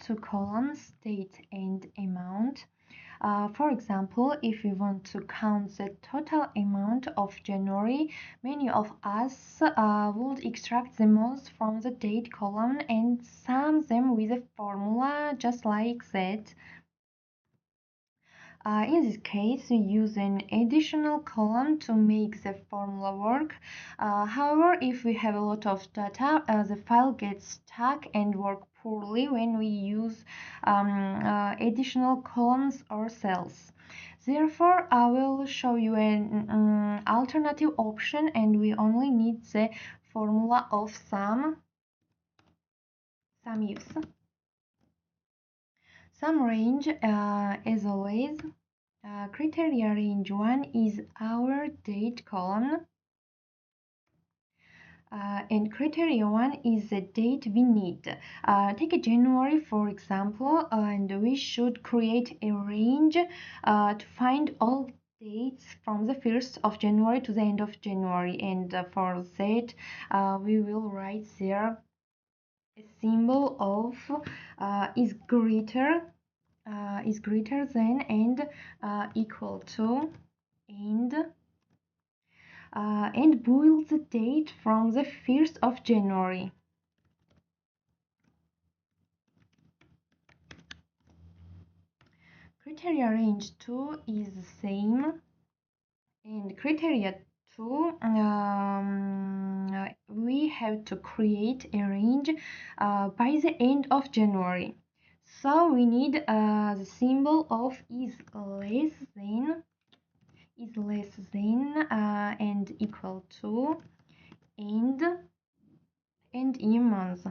two columns, date and amount. For example, if we want to count the total amount of January, many of us would extract the months from the date column and sum them with a formula just like that. In this case, we use an additional column to make the formula work. However, if we have a lot of data, the file gets stuck and works poorly when we use additional columns or cells. Therefore, I will show you an alternative option, and we only need the formula of sum use. Sum range, as always. Criteria range 1 is our date column, and criteria 1 is the date we need. Take a January, for example, and we should create a range to find all dates from the 1st of January to the end of January, and for that we will write there a symbol of is greater than and equal to and boil the date from the 1st of January. Criteria range 2 is the same, and criteria 2 we have to create a range by the end of January. So we need the symbol of is less than and equal to and humans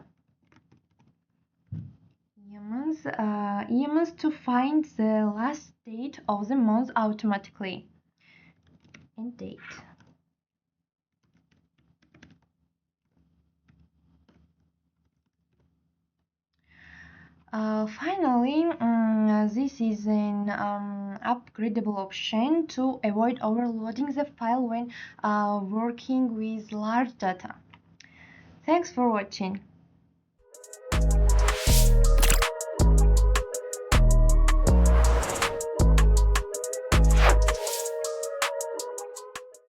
to find the last date of the month automatically, and date. Finally, this is an upgradable option to avoid overloading the file when working with large data. Thanks for watching.